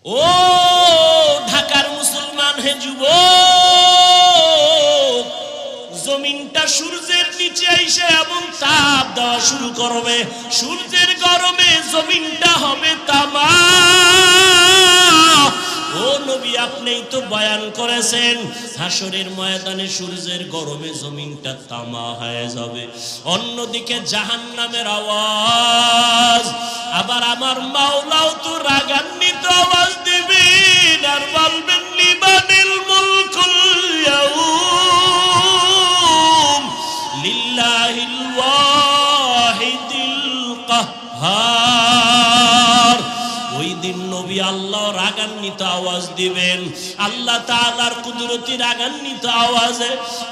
ও ঢাকার মুসলমান হে যুবক, জমিনটা সূর্যের নিচে এসে এমন তাপ দেওয়া শুরু করবে, সূর্যের গরমে জমিনটা হবে তামা। ও নবী, আপনিই তো বয়ান করেছেন হাসরের ময়দানে সূর্যের গরমে জমিনটা তামা হয়ে যাবে। অন্যদিকে জাহান্নামের আওয়াজ, আবার আমার মাওলাও তো রাগান্বিত আওয়াজ দিবেন আর বলবেন লিমানিল মুলকুল ইয়াউম লিল্লাহিল ওয়াহিদিল কাহ্হার। ওই দিন নবী আল্লাহ রাগান্বিত আওয়াজ দিবেন, আল্লাহ তাআলার কুদরতি রাগান্বিত আওয়াজে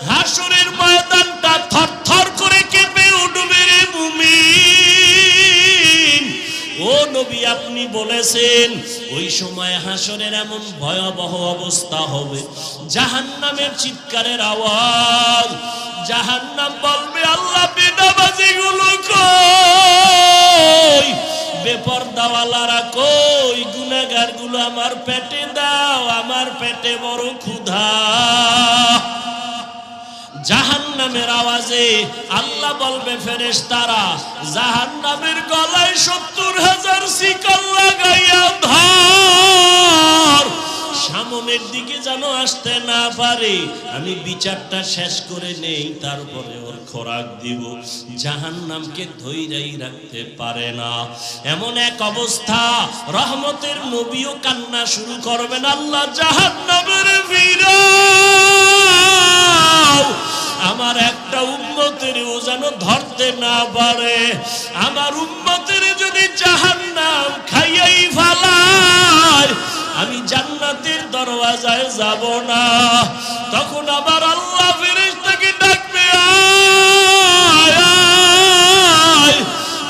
হাসরের ময়দানটা থরথর করে কেঁপে উঠবে রে মুমিন। ও নবী, আপনি বলেছেন ওই সময় হাসরের এমন ভয়াবহ অবস্থা হবে, জাহান্নামের চিৎকারের আওয়াজ। জাহান্নাম বলবে, আল্লাহ বেনামাজিগুলো কই, বেপরদাওয়ালারা কই, গুনাহগারগুলো আমার পেটে দাও, আমার পেটে বড় ক্ষুধা। জাহান্নামের আওয়াজে আল্লাহ বলবে ফেরেশতারা, জাহান্নামের গলায় ৭০,০০০ শিকল লাগাইয়া ধর, সামনের দিকে যেন আসতে না পারে, আমি বিচারটা শেষ করে নেই, তারপরে ওর খোরাক দিব। জাহান্নামকে ধৈর্যই রাখতে পারে না। এমন এক অবস্থা, রহমতের নবীও কান্না শুরু করবেন, আল্লাহ জাহান্নামের ফিরাও, আমার একটা উম্মতেরও যেন ধরতে না পারে, আমার উম্মতের যদি জাহান্নাম খাইয়াই ফেলায় আমি জান্নাতের দরওয়াজায় যাব না। তখন আবার আল্লাহ ফেরেশতাকে ডাকবে, আয় আয়।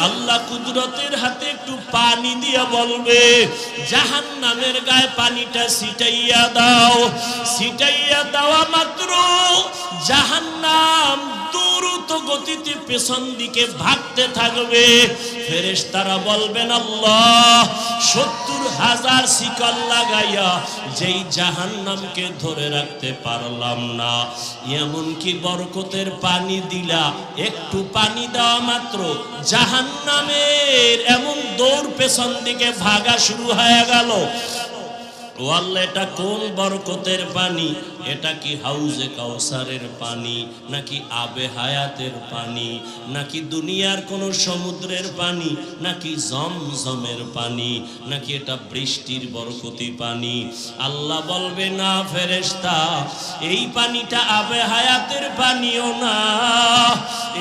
আল্লাহ কুদরতের হাতে একটু পানি দিয়া বলবে, জাহান্নামের গায়ে পানিটা ছিটাইয়া দাও। ছিটাইয়া দেওয়া মাত্র জাহান্নাম দ্রুত গতিতে পেছন দিকে ভাগতে থাকবে। ফেরেশতারা বলবেন, আল্লাহ ৭০,০০০ শিকল লাগাইয়া যেই জাহান্নামকে ধরে রাখতে পারলাম না, এমনকি বরকতের পানি দিলা, একটু পানি দেওয়া মাত্র জাহান্নামের এমন দৌড় পেছন দিকে ভাগা শুরু হয়ে গেল। ও আল্লাহ, এটা কোন বরকতের পানি? এটা কি হাউজে কাউসারের পানি, নাকি আবে হায়াতের পানি, নাকি দুনিয়ার কোন সমুদ্রের পানি, নাকি জমজমের পানি, নাকি এটা বৃষ্টির বরকতি পানি? আল্লাহ বলবে, না ফেরেশতা, এই পানিটা আবে হায়াতের পানিও না,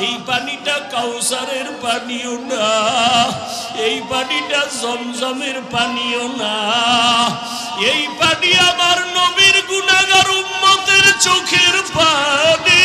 এই পানিটা কাউসারের পানিও না, এই পানিটা জমজমের পানিও না, এই পানি আমার নবীর গুনাহগার উম্মতের চোখের পানি।